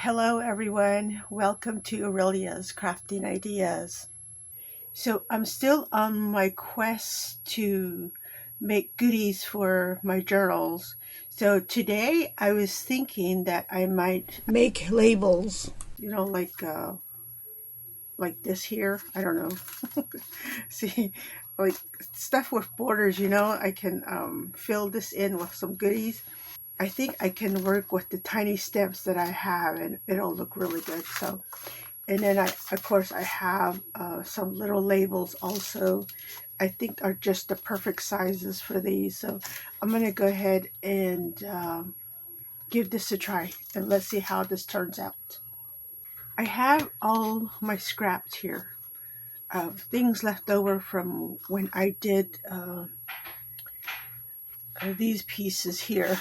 Hello everyone, welcome to Aurelia's Crafting Ideas. So I'm still on my quest to make goodies for my journals. So today I was thinking that I might make labels, like this here. I don't know. See, like stuff with borders, I can fill this in with some goodies. I think I can work with the tiny stamps that I have and it'll look really good. And then of course, I have some little labels also. I think are just the perfect sizes for these. So I'm going to go ahead and give this a try and let's see how this turns out. I have all my scraps here of things left over from when I did these pieces here.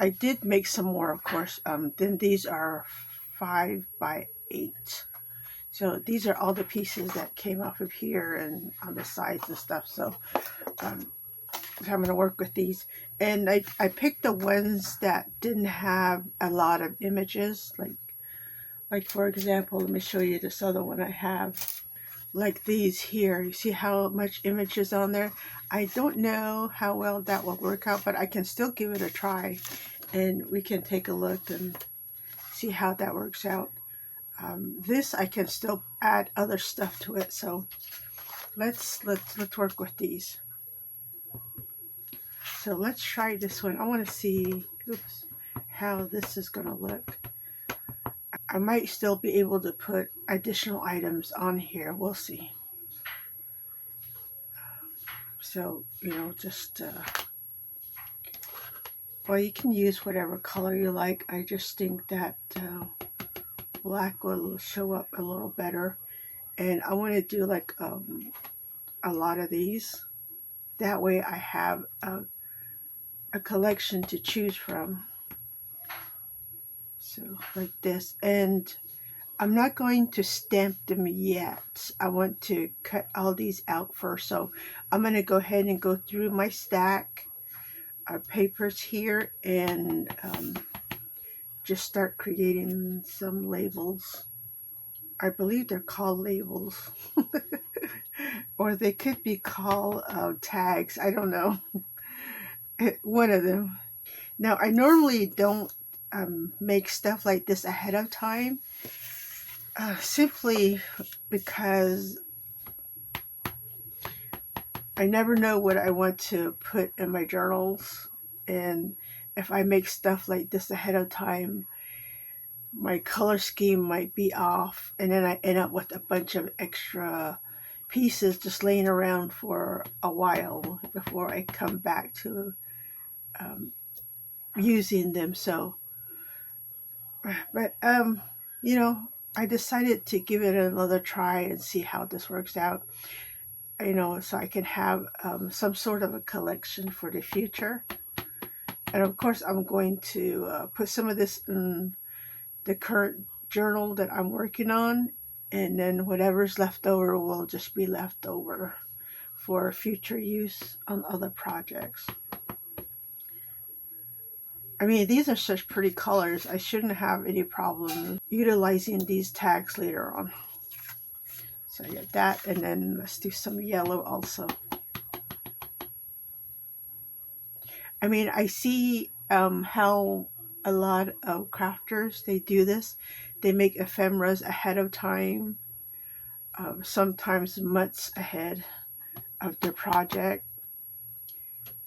I did make some more, of course. Then these are 5 by 8. So these are all the pieces that came off of here and on the sides and stuff. So I'm going to work with these. And I picked the ones that didn't have a lot of images. Like for example, let me show you this other one I have. Like these here. You see how much image is on there? I don't know how well that will work out, but I can still give it a try. And we can take a look and see how that works out. This I can still add other stuff to it, so let's work with these. So let's try this one. I want to see how this is going to look. I might still be able to put additional items on here. We'll see. So just well, you can use whatever color you like. I just think that black will show up a little better, and I want to do like a lot of these. That way I have a collection to choose from. So like this. And I'm not going to stamp them yet. I want to cut all these out first. So I'm going to go ahead and go through my stack of papers here and just start creating some labels. I believe they're called labels. Or they could be called tags. I don't know. One of them. Now, I normally don't make stuff like this ahead of time, simply because I never know what I want to put in my journals. And if I make stuff like this ahead of time, my color scheme might be off. And then I end up with a bunch of extra pieces just laying around for a while before I come back to using them. So, but I decided to give it another try and see how this works out. So I can have some sort of a collection for the future. And of course, I'm going to put some of this in the current journal that I'm working on, and then whatever's left over will just be left over for future use on other projects. I mean, these are such pretty colors. I shouldn't have any problem utilizing these tags later on. So I get that, and then let's do some yellow also. I mean, I see how a lot of crafters, they do this. They make ephemeras ahead of time, sometimes months ahead of their project.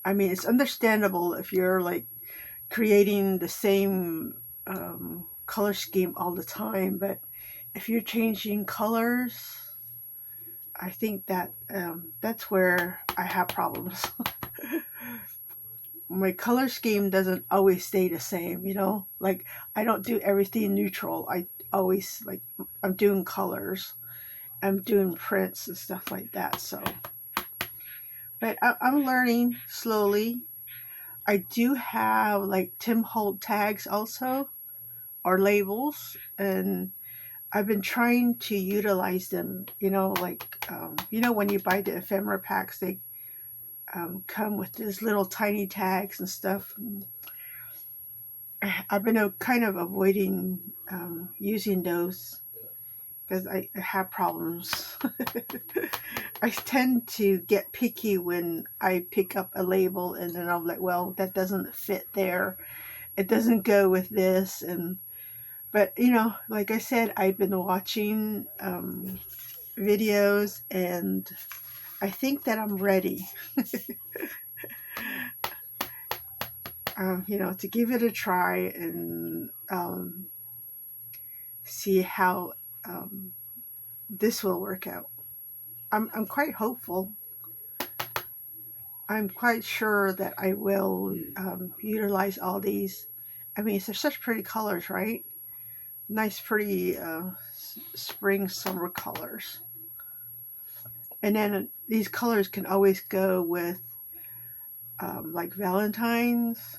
I mean, it's understandable if you're like creating the same color scheme all the time, but if you're changing colors, I think that that's where I have problems. My color scheme doesn't always stay the same, like I don't do everything neutral. I always I'm doing colors, I'm doing prints and stuff like that. So but I'm learning slowly. I do have like Tim Holt tags also, or labels, and I've been trying to utilize them, when you buy the ephemera packs, they come with these little tiny tags and stuff. I've been kind of avoiding using those because I have problems. I tend to get picky when I pick up a label and then I'm like, well, that doesn't fit there. It doesn't go with this. And but like I said, I've been watching videos and I think that I'm ready, to give it a try and see how um, this will work out. I'm quite hopeful. I'm quite sure that I will utilize all these. I mean, they're such pretty colors, right? Nice, pretty spring, summer colors. And then these colors can always go with like Valentine's,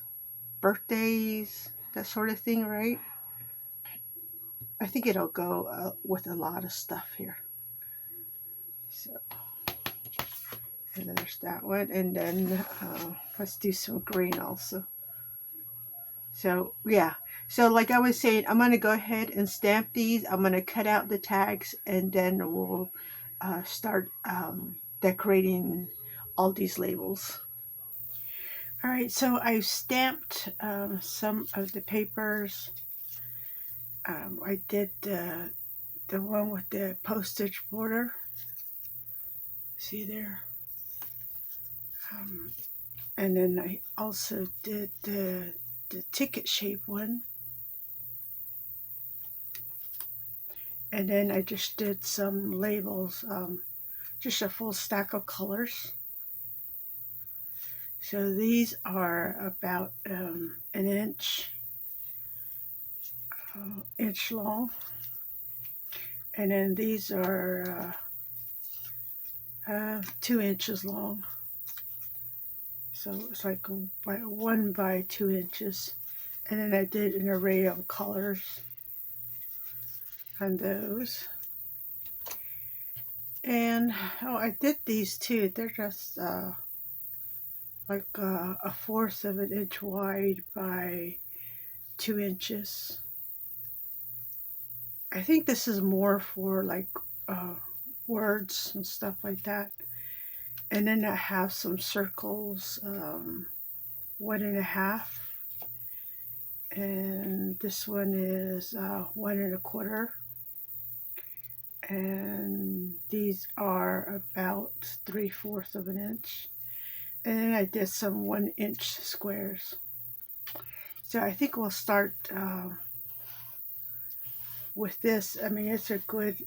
birthdays, that sort of thing, right? I think it'll go with a lot of stuff here. So, and then there's that one. And then let's do some green also. So, yeah. So, like I was saying, I'm going to go ahead and stamp these. I'm going to cut out the tags and then we'll start decorating all these labels. All right, so I've stamped some of the papers. I did the one with the postage border. See there? And then I also did the ticket shape one. And then I just did some labels, just a full stack of colors. So these are about an inch long. And then these are 2 inches long. So it's like 1 by 2 inches. And then I did an array of colors on those. And I did these too. They're just like a fourth of an inch wide by 2 inches. I think this is more for like words and stuff like that. And then I have some circles, 1.5. And this one is 1.25. And these are about 3/4 of an inch. And then I did some 1-inch squares. So I think we'll start with this. I mean, it's a good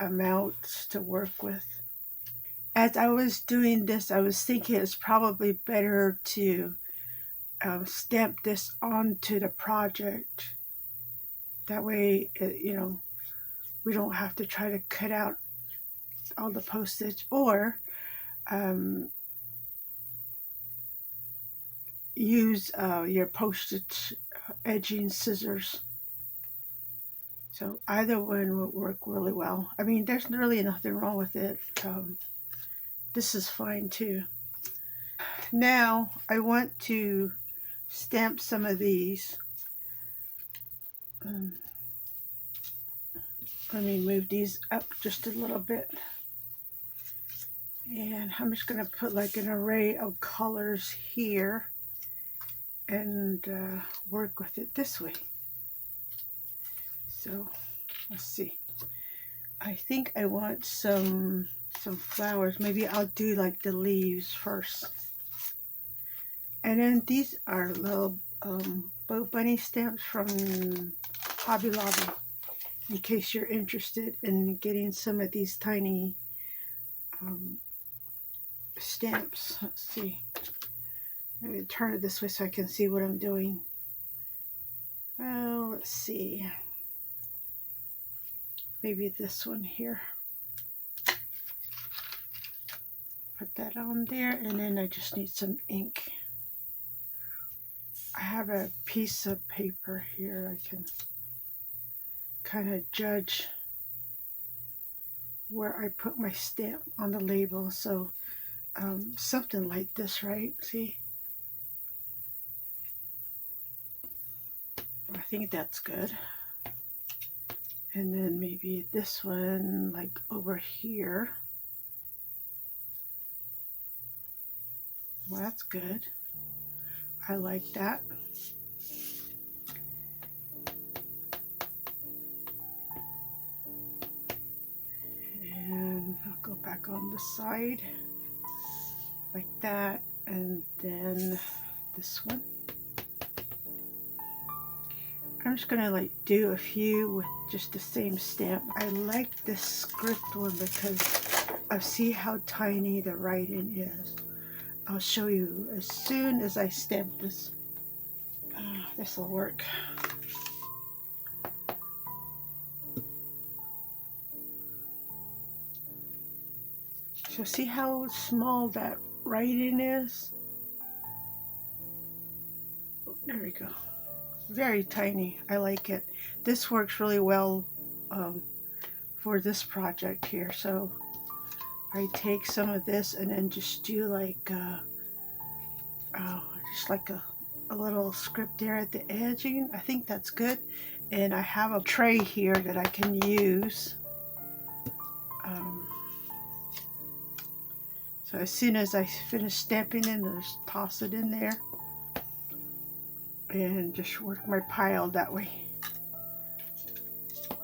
amount to work with. As I was doing this, I was thinking it's probably better to stamp this onto the project. That way, we don't have to try to cut out all the postage or use your postage edging scissors. So either one would work really well. I mean, there's really nothing wrong with it. This is fine too. Now I want to stamp some of these. Let me move these up just a little bit. And I'm just going to put like an array of colors here and work with it this way. So let's see. I think I want some flowers. Maybe I'll do like the leaves first. And then these are little bow bunny stamps from Hobby Lobby, in case you're interested in getting some of these tiny stamps. Let's see. Let me turn it this way so I can see what I'm doing. Oh, let's see. Maybe this one here. Put that on there, and then I just need some ink. I have a piece of paper here. I can kind of judge where I put my stamp on the label. So something like this, right? See? I think that's good. And then maybe this one, like over here. Well, that's good. I like that. And I'll go back on the side like that. And then this one. I'm just gonna like do a few with just the same stamp. I like this script one because I see how tiny the writing is. I'll show you as soon as I stamp this. This will work. So see how small that writing is? There we go. Very tiny. I like it. This works really well for this project here. So I take some of this and then just do like just like a little script there at the edging. I think that's good. And I have a tray here that I can use. So as soon as I finish stamping it, I'll just toss it in there and just work my pile that way.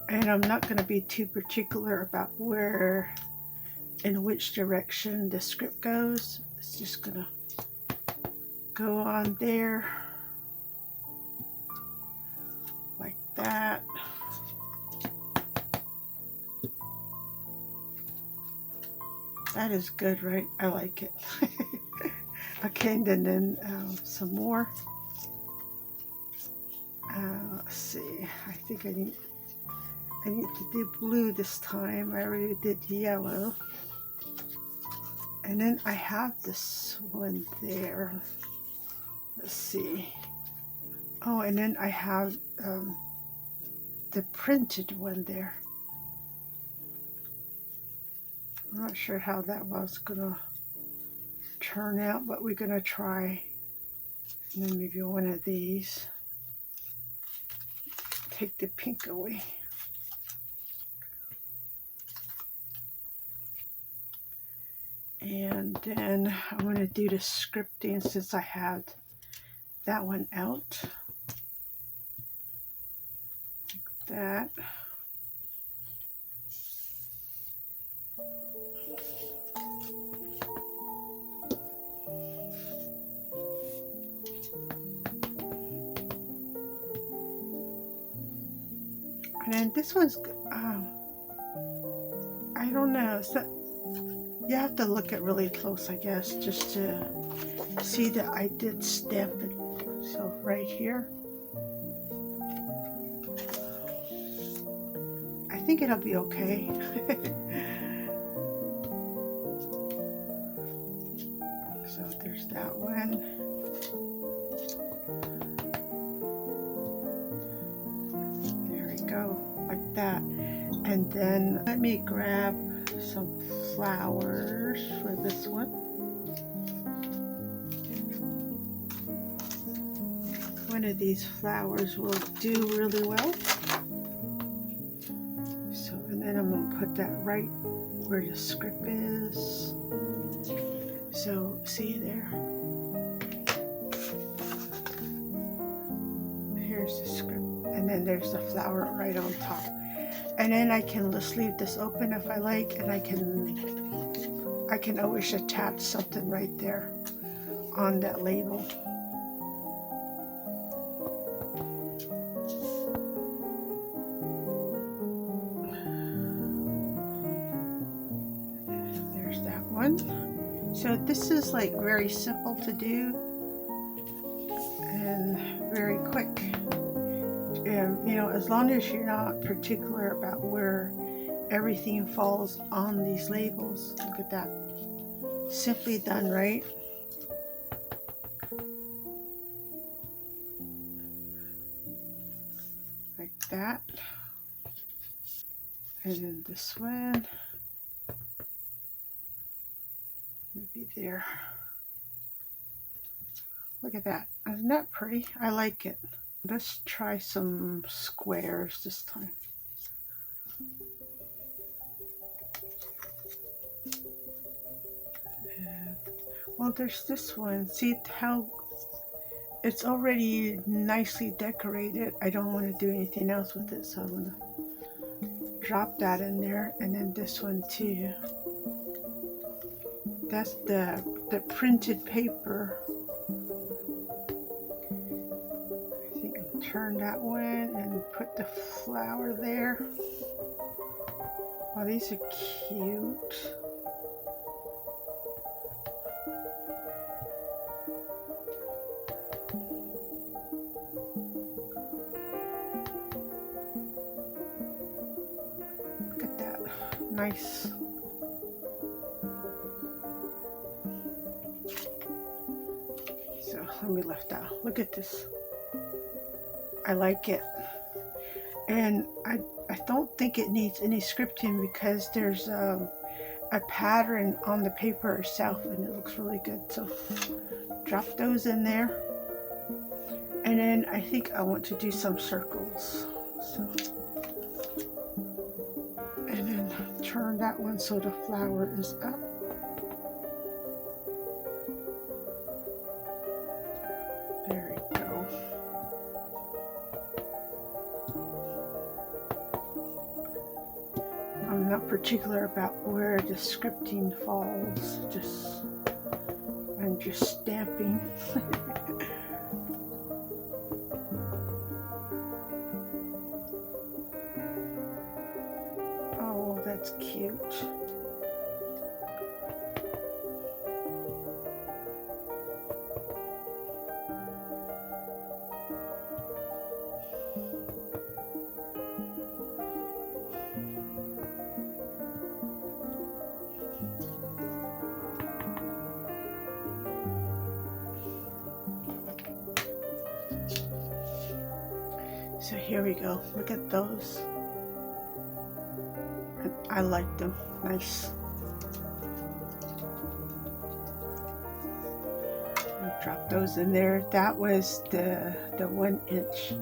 And I'm not going to be too particular about where, in which direction the script goes. It's just going to go on there like that. That is good, right? I like it. Okay, and then some more. Let's see. I think I need to do blue this time. I already did yellow. And then I have this one there. Let's see. Oh, and then I have the printed one there. I'm not sure how that was gonna turn out, but we're gonna try. And then maybe one of these. Take the pink away. And then I'm going to do the scripting since I had that one out. Like that. And then this one's, I don't know, so you have to look at really close, I guess, just to see that I did stamp it. So right here, I think it'll be okay. So there's that one. Go like that. And then let me grab some flowers for this one. One of these flowers will do really well. So, and then I'm going to put that right where the script is. So see there, here's the script. And then there's the flower right on top. And then I can just leave this open if I like, and I can always attach something right there on that label. And there's that one. So this is like very simple to do and very quick. You know, as long as you're not particular about where everything falls on these labels. Look at that. Simply done, right? Like that. And then this one. Maybe there. Look at that. Isn't that pretty? I like it. Let's try some squares this time. Well, there's this one. See how it's already nicely decorated. I don't want to do anything else with it, so I'm going to drop that in there. And then this one too. That's the printed paper. I think I'll turn that one and put the flower there. Oh, these are cute. Look at that. Nice. So let me lift that. Look at this. I like it. And I don't think it needs any scripting because there's a pattern on the paper itself and it looks really good. So drop those in there. And then I think I want to do some circles. So, and then turn that one so the flower is up. There we go. I'm not particular about where the scripting falls. I'm just stamping. Oh, that's cute. So here we go. Look at those. I like them. Nice. I'll drop those in there. That was the 1 inch.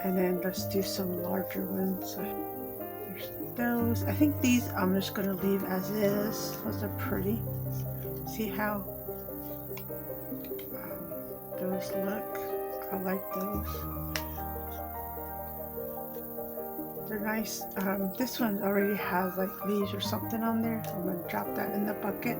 And then let's do some larger ones. There's those. I think these I'm just going to leave as is. Those are pretty. See how those look? I like those. They're nice. This one already has like leaves or something on there. So I'm going to drop that in the bucket.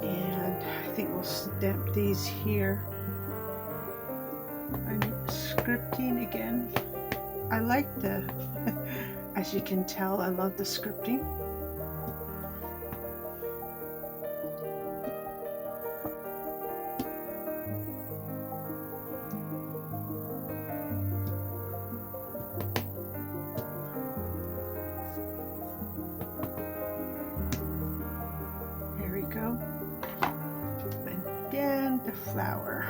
And I think we'll stamp these here. I need scripting again. I like the, as you can tell, I love the scripting. Go. And then the flower.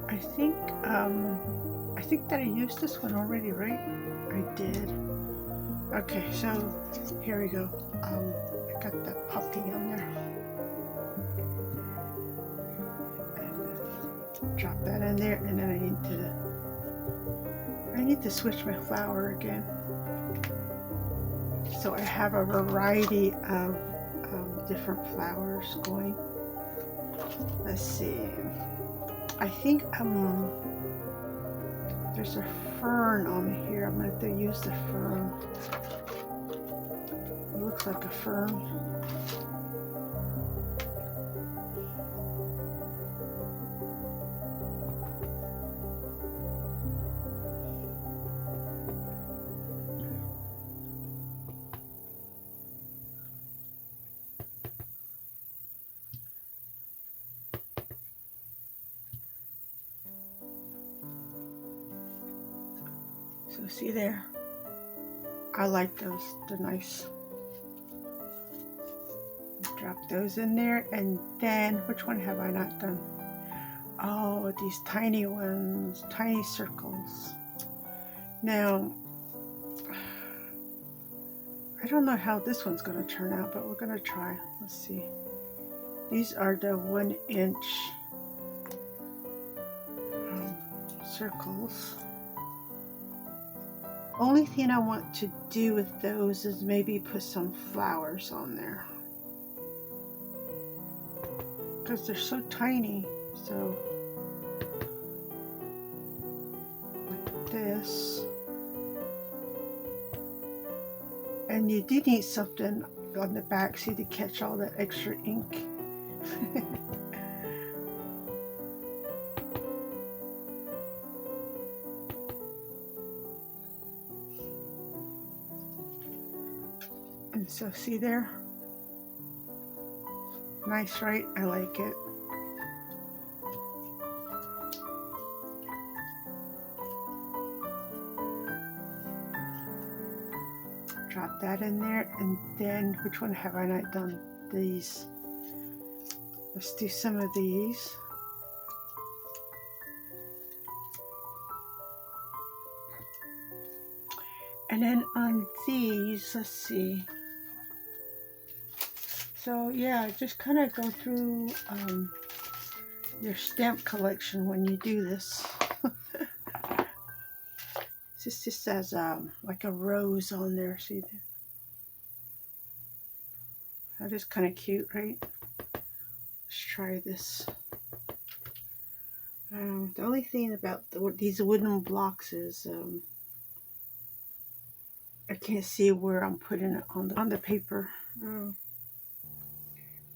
I think that I used this one already, right? I did. Okay, so here we go. I got that puppy on there. And drop that in there, and then I need to switch my flower again. So I have a variety of different flowers going. Let's see. I think there's a fern on here. I'm going to have to use the fern. It looks like a fern. So see there, I like those, they're nice. Drop those in there, and then, which one have I not done? Oh, these tiny ones, tiny circles. Now, I don't know how this one's going to turn out, but we're going to try. Let's see. These are the 1-inch circles. Only thing I want to do with those is maybe put some flowers on there, because they're so tiny. So like this. And you do need something on the back so to catch all that extra ink. And so see there? Nice, right? I like it. Drop that in there, and then which one have I not done? These. Let's do some of these. And then on these, let's see. So yeah, just kind of go through your stamp collection when you do this. This just has like a rose on there, see that? That is kind of cute, right? Let's try this. The only thing about these wooden blocks is I can't see where I'm putting it on the paper. Oh.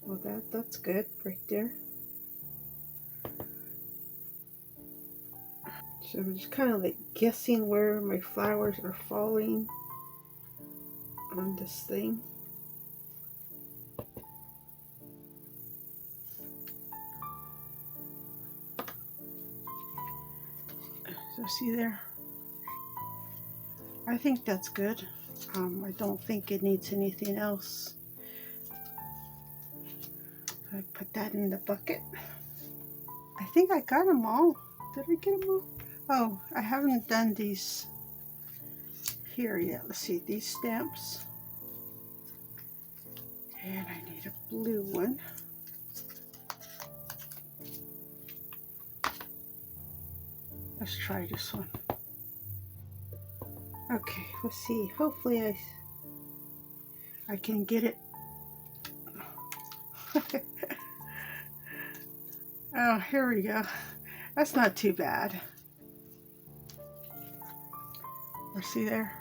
Well, that's good right there. So I'm just kind of like guessing where my flowers are falling on this thing. So see there? I think that's good. I don't think it needs anything else. I put that in the bucket. I think I got them all. Did I get them all? Oh, I haven't done these here yet. Let's see, these stamps. And I need a blue one. Let's try this one. Okay, let's see. Hopefully I can get it. Oh, here we go. That's not too bad. See there?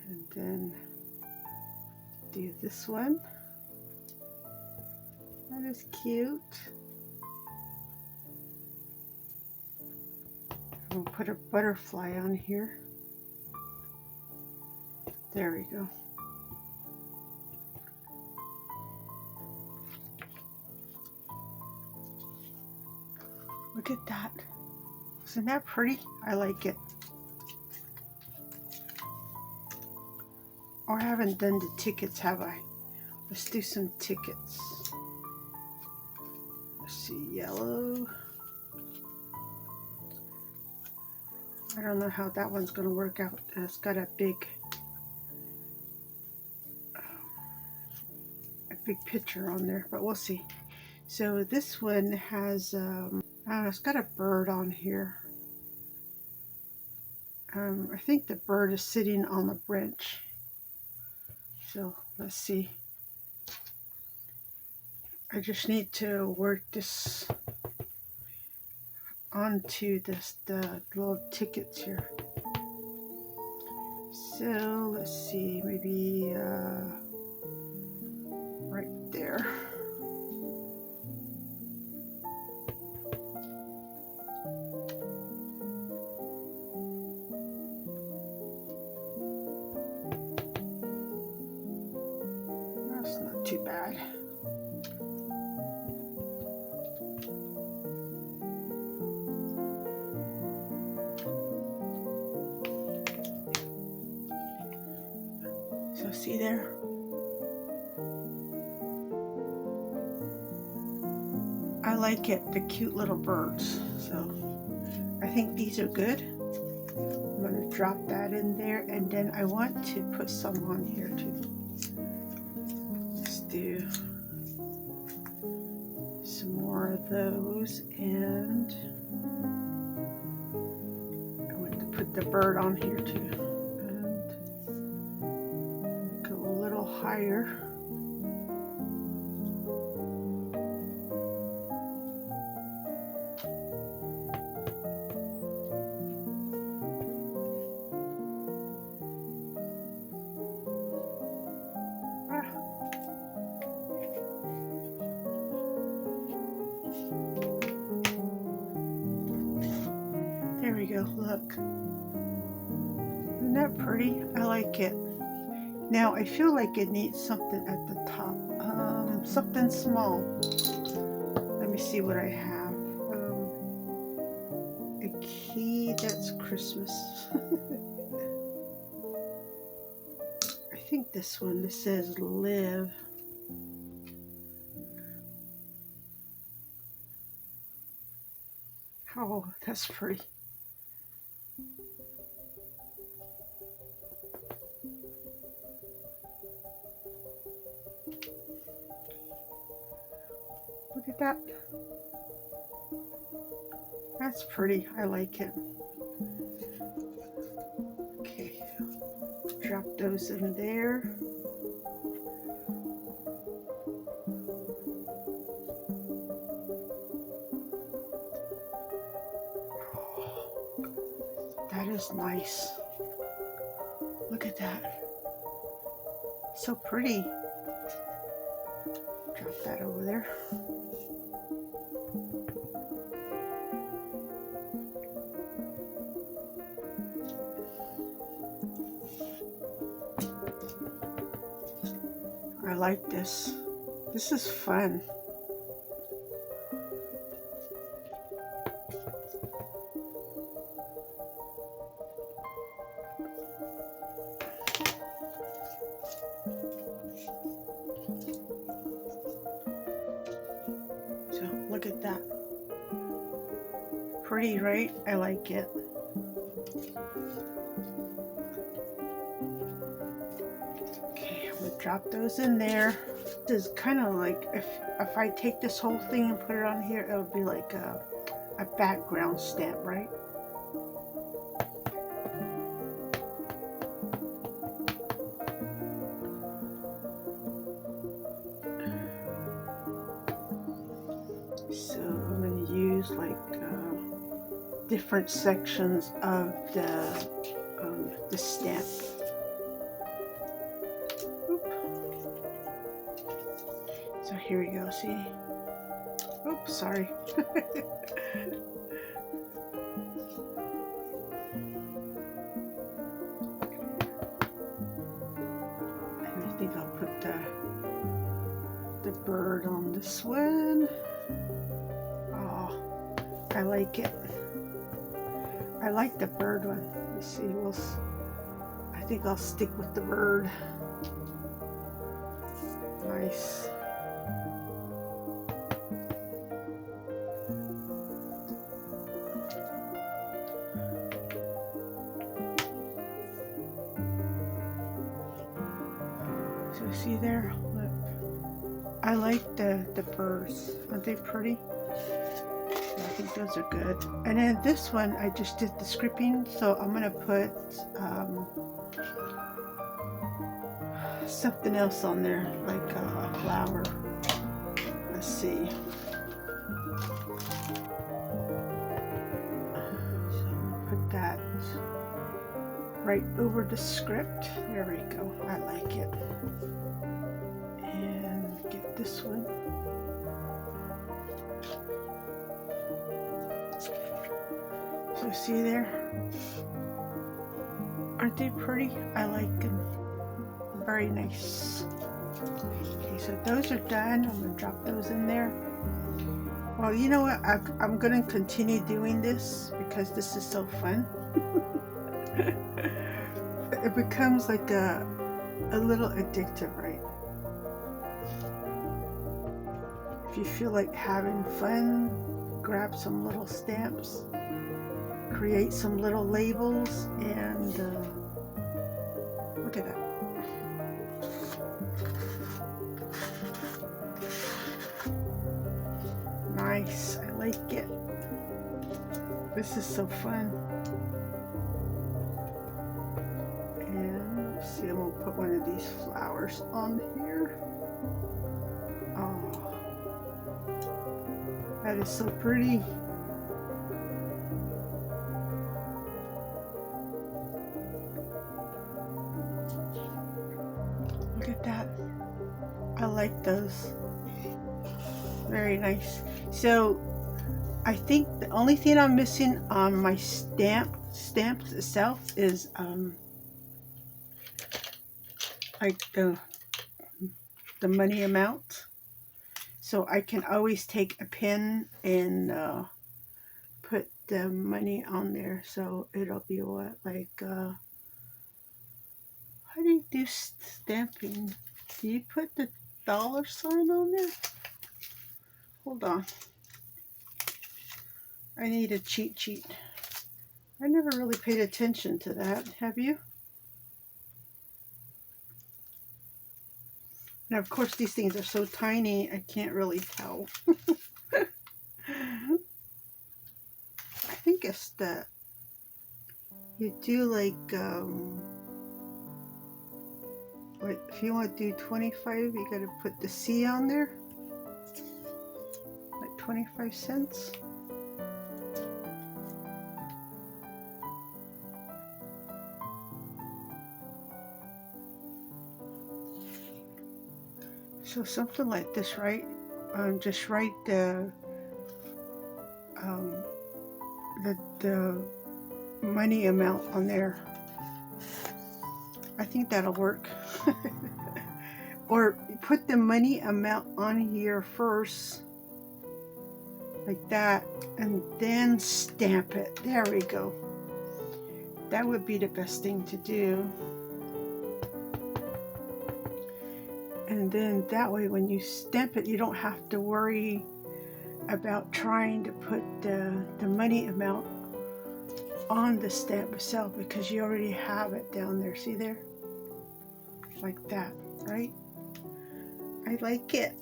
And then do this one. That is cute. I'm going to put a butterfly on here. There we go. Look at that. Isn't that pretty? I like it. Or I haven't done the tickets, have I? Let's do some tickets. Let's see, yellow. I don't know how that one's going to work out. It's got a big picture on there, but we'll see. So this one has, it's got a bird on here. I think the bird is sitting on the branch. So let's see. I just need to work this onto the little tickets here. So let's see, maybe right there. That's not too bad. So see there? like it, the cute little birds. So I think these are good. I'm going to drop that in there, and then I want to put some on here too. Let's do some more of those, and I want to put the bird on here too, and go a little higher. There we go, look. Isn't that pretty? I like it. Now I feel like it needs something at the top. Something small. Let me see what I have. A key that's Christmas. I think this one, this says live. Oh, that's pretty. Look at that. That's pretty. I like it. Okay. Drop those in there. That is nice. Look at that. So pretty. Drop that over there. I like this. This is fun. So look at that. Pretty, right? I like it. Okay, I'm gonna drop those in there. This is kind of like, if I take this whole thing and put it on here, it would be like a background stamp, right? So I'm going to use like different sections of the stamp. Oop. So here we go, see? Oops, sorry. And I think I'll put the bird on this one. Oh, I like it. I like the bird one. Let's see, I think I'll stick with the bird. Nice. So see there, look. I like the birds. Aren't they pretty? I think those are good. And then this one, I just did the scripting, so I'm gonna put something else on there, like a flower. Let's see. So I'm gonna put that right over the script. There we go. I like it. And get this one. So see there? Aren't they pretty? I like them. Very nice. Okay, so those are done. I'm going to drop those in there. Well, you know what? I'm going to continue doing this because this is so fun. It becomes like a little addictive, right? if you feel like having fun, grab some little stamps, create some little labels, and look at that. Nice, I like it. This is so fun. And let's see, I'm gonna put one of these flowers on here. Oh, that is so pretty. Look at that. I like those. Very nice. So I think the only thing I'm missing on my stamps itself is like the money amount. So I can always take a pen and put the money on there. So it'll be what, like how do you do stamping? Do you put the dollar sign on there? Hold on. I need a cheat sheet. I never really paid attention to that. Have you? And of course, these things are so tiny, I can't really tell. I think it's the, you do like, what, if you want to do 25, you got to put the C on there. Like 25 cents. So something like this, right? Just write the money amount on there. I think that'll work. Or put the money amount on here first, like that, and then stamp it. There we go. That would be the best thing to do. And then that way when you stamp it, you don't have to worry about trying to put the money amount on the stamp itself, because you already have it down there. See there? Like that, right? I like it.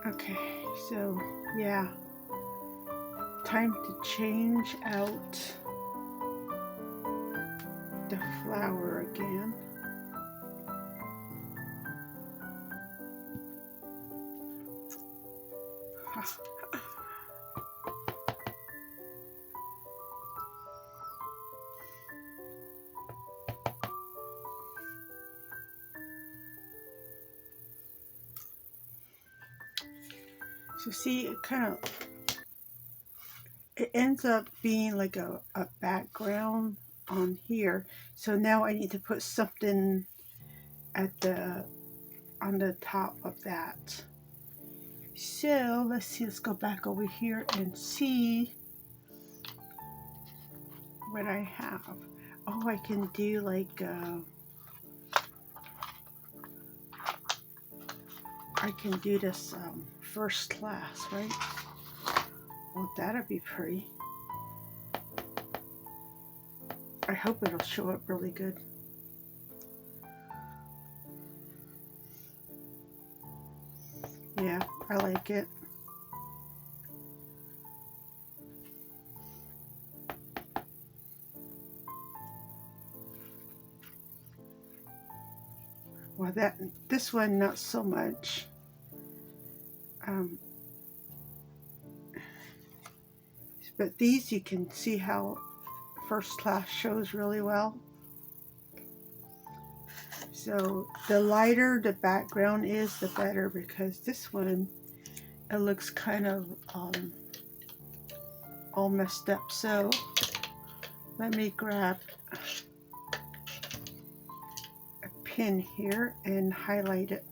Okay, so yeah. Time to change out the flower again. So see, it ends up being like a background on here. So now I need to put something on the top of that. So let's see, let's go back over here and see what I have. Oh, I can do like I can do this first class, right? Well, that'll be pretty. I hope it'll show up really good. Yeah, I like it. Well, this one not so much. But these you can see how first class shows really well. So the lighter the background is, the better, because this one, it looks kind of all messed up. So let me grab a pen here and highlight it.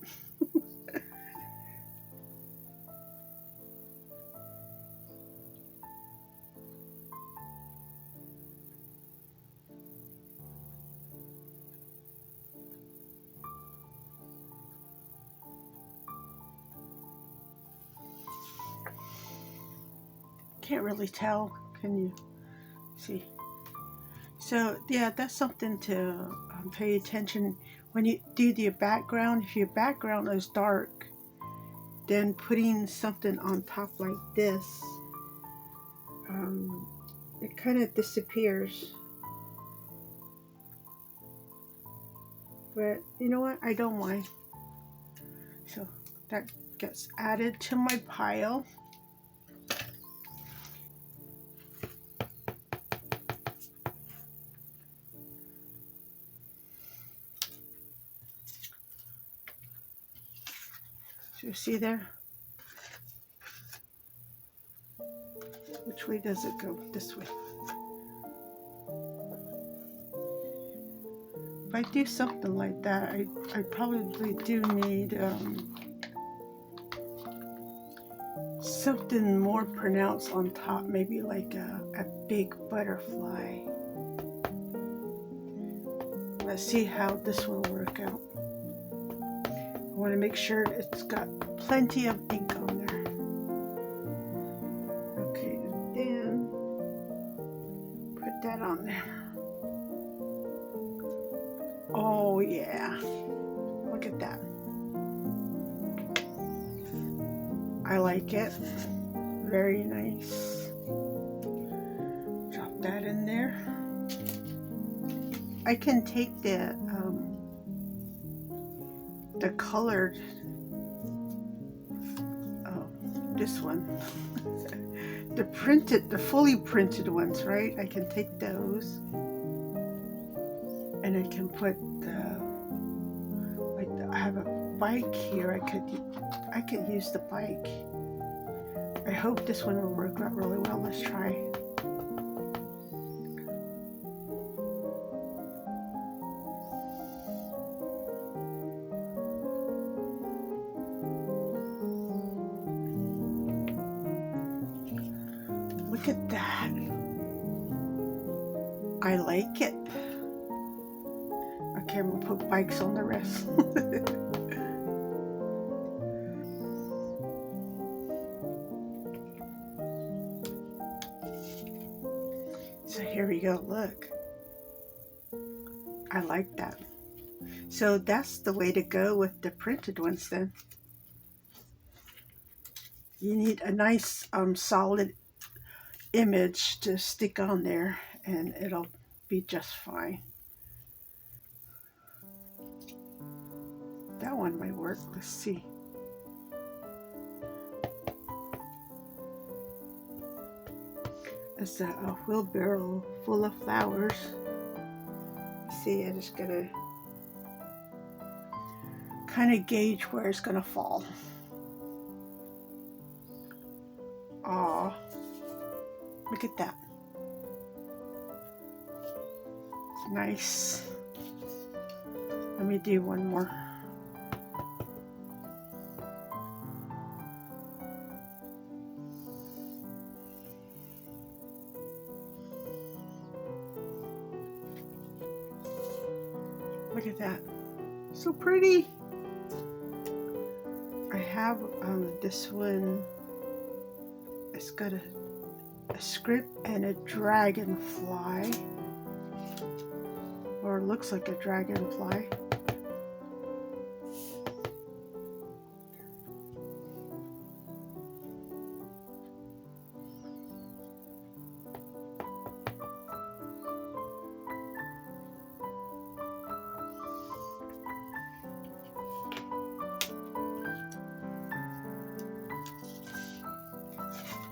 can't really tell. Can you see? So yeah, that's something to pay attention when you do the background. If your background is dark, then putting something on top like this, it kind of disappears. But you know what? I don't mind. So that gets added to my pile. So you see there? Which way does it go? This way. If I do something like that, I probably do need something more pronounced on top, maybe like a big butterfly. Let's see how this will work out. I want to make sure it's got plenty of ink on there. Okay, and then put that on there. Oh yeah, look at that. I like it. Very nice. Drop that in there. I can take the colored, this one, the fully printed ones, right? I can take those and I can put I have a bike here. I could use the bike. I hope this one will work out really well. Let's try. Look at that. I like it. Okay, I'm gonna put bikes on the rest. So here we go, look. I like that. So that's the way to go with the printed ones then. You need a nice solid image to stick on there and it'll be just fine. That one might work. Let's see. It's a wheelbarrow full of flowers. See, I just gotta kind of gauge where it's gonna fall. Aw, look at that. It's nice. Let me do one more. Look at that. So pretty. I have this one. It's got a script and a dragonfly. Or it looks like a dragonfly.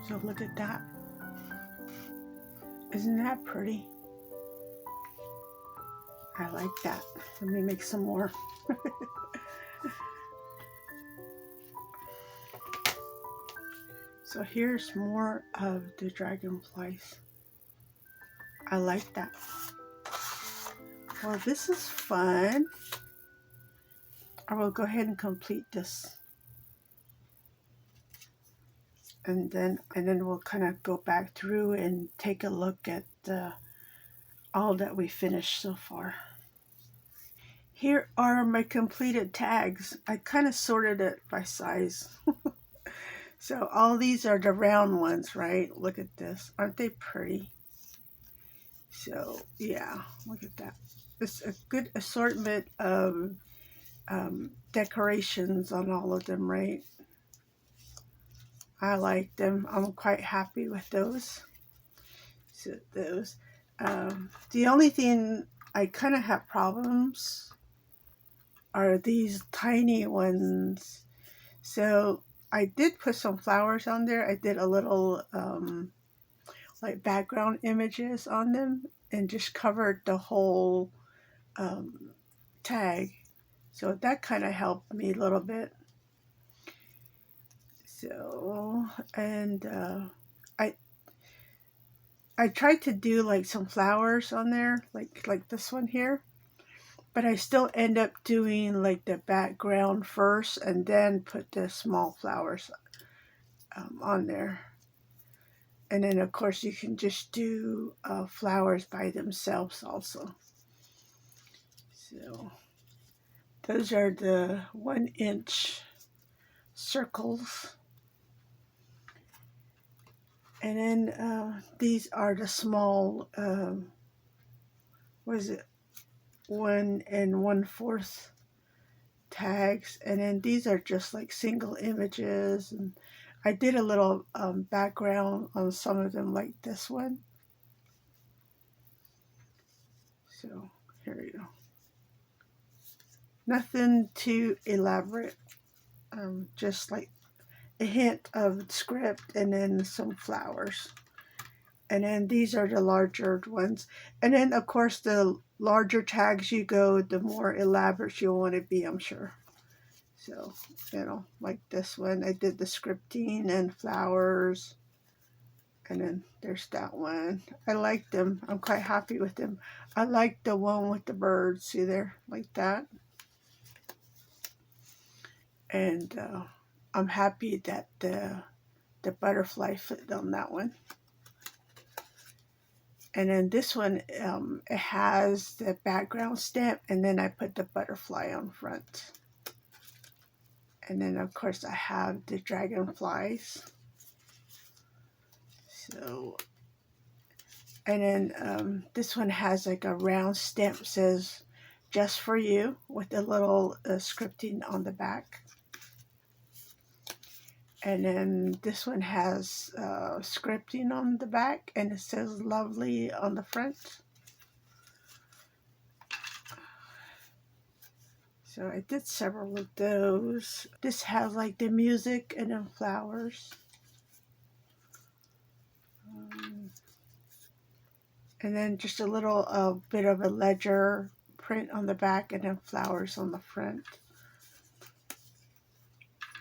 So look at that. Isn't that pretty? I like that. Let me make some more. So here's more of the dragonflies. I like that. Well, this is fun. I will go ahead and complete this. And then we'll kind of go back through and take a look at all that we finished so far. Here are my completed tags. I kind of sorted it by size. So all these are the round ones, right? Look at this. Aren't they pretty? So yeah, look at that. It's a good assortment of decorations on all of them, right? I like them. I'm quite happy with those. So those. The only thing I kind of have problems are these tiny ones. So I did put some flowers on there. I did a little like background images on them and just covered the whole um, tag. So that kind of helped me a little bit. So, and I I tried to do like some flowers on there, like this one here, but I still end up doing like the background first and then put the small flowers on there. And then of course you can just do flowers by themselves also. So those are the 1-inch circles. And then these are the small, what is it, 1 1/4 tags. And then these are just like single images. And I did a little background on some of them, like this one. So here you go. Nothing too elaborate, just like a hint of script and then some flowers. And then these are the larger ones. And then, of course, the larger tags you go, the more elaborate you want to be, I'm sure. So, like this one, I did the scripting and flowers. And then there's that one. I like them. I'm quite happy with them. I like the one with the birds. See there? Like that. And I'm happy that the butterfly fit on that one. And then this one, it has the background stamp, and then I put the butterfly on front. And then, of course, I have the dragonflies. So, and then this one has like a round stamp, says "Just for You" with a little scripting on the back. And then this one has scripting on the back, and it says "Lovely" on the front. So I did several of those. This has like the music and then flowers. And then just a little bit of a ledger print on the back and then flowers on the front.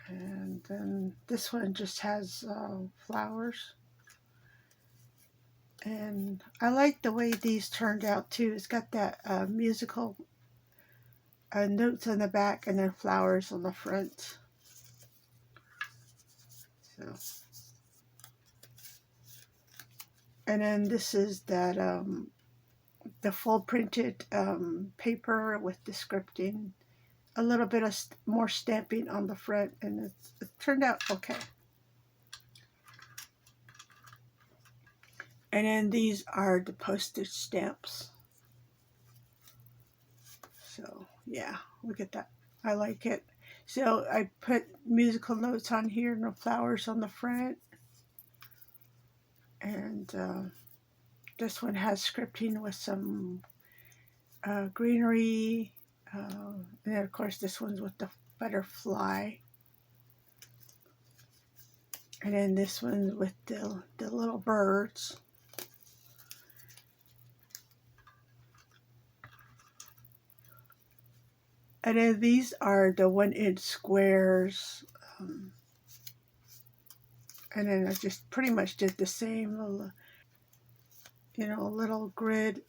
And then this one just has flowers. And I like the way these turned out too. It's got that musical notes on the back and then flowers on the front. So, and then this is that the full printed paper with the scripting, a little bit of more stamping on the front, and it turned out okay. And then these are the postage stamps. So yeah, look at that. I like it. So I put musical notes on here and the flowers on the front. And this one has scripting with some greenery. And then of course this one's with the butterfly. And then this one's with the little birds. And then these are the 1-inch squares. And then I just pretty much did the same little grid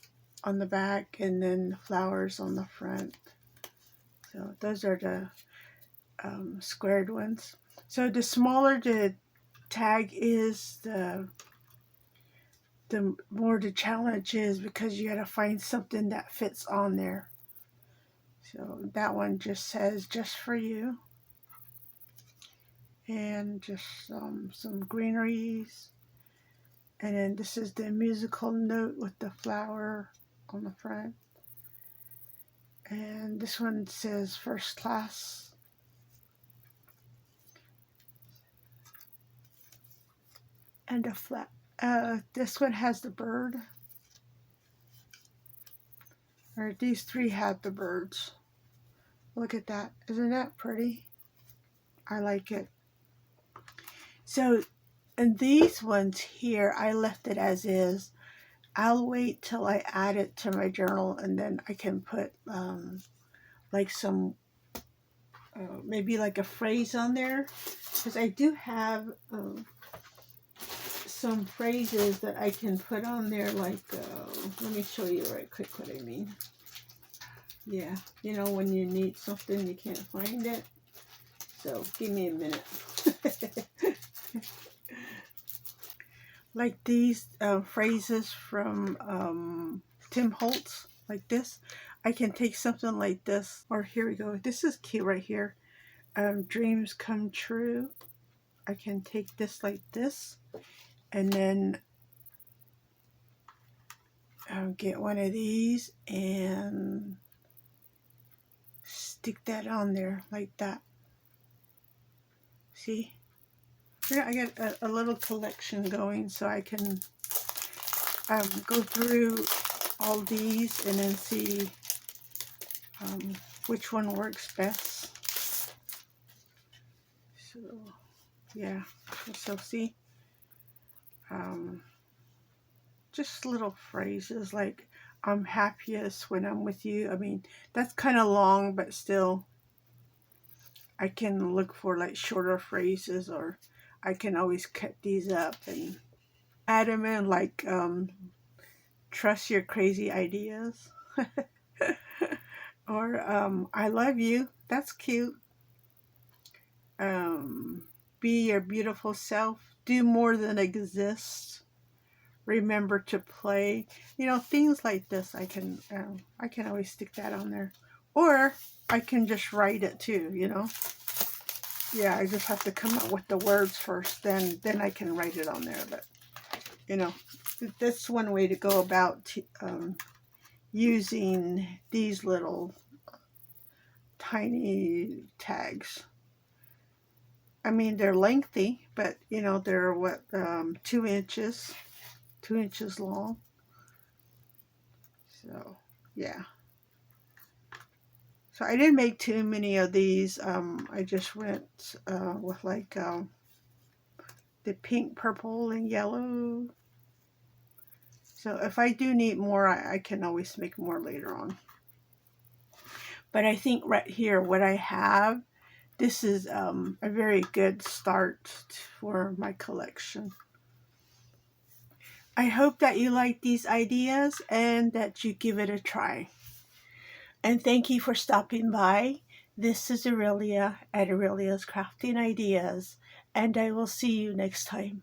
on the back and then flowers on the front. So those are the squared ones. So the smaller the tag is, the more the challenge is, because you got to find something that fits on there. So that one just says "Just for You." and just some greeneries. And then this is the musical note with the flower on the front. And this one says first class. And a flat. This one has the bird. Or these three have the birds. Look at that. Isn't that pretty? I like it. So, and these ones here, I left it as is. I'll wait till I add it to my journal, and then I can put like some, maybe like a phrase on there. Because I do have some phrases that I can put on there, like, let me show you right quick what I mean. Yeah, you know, when you need something, you can't find it. So, give me a minute. Like these phrases from Tim Holtz, like this. I can take something like this, or here we go. This is cute right here. Dreams come true. I can take this like this, and then get one of these and stick that on there like that. See? Yeah, I got a little collection going, so I can go through all these and then see which one works best. So, yeah. So, see? Just little phrases like, I'm happiest when I'm with you. I mean, that's kind of long, but still, I can look for like shorter phrases, or I can always cut these up and add them in, like, trust your crazy ideas. Or, I love you. That's cute. Be your beautiful self. Do more than exist. Remember to play. You know, things like this. I can always stick that on there, or I can just write it too. You know. Yeah, I just have to come up with the words first. Then I can write it on there. But you know, that's one way to go about using these little tiny tags. I mean, they're lengthy, but you know, they're what, 2 inches. 2 inches long. So, yeah. So I didn't make too many of these. I just went with like the pink, purple, and yellow. So if I do need more, I can always make more later on. But I think right here, what I have, this is a very good start for my collection. I hope that you like these ideas and that you give it a try. And thank you for stopping by. This is Aurelia at Aurelia's Crafting Ideas, and I will see you next time.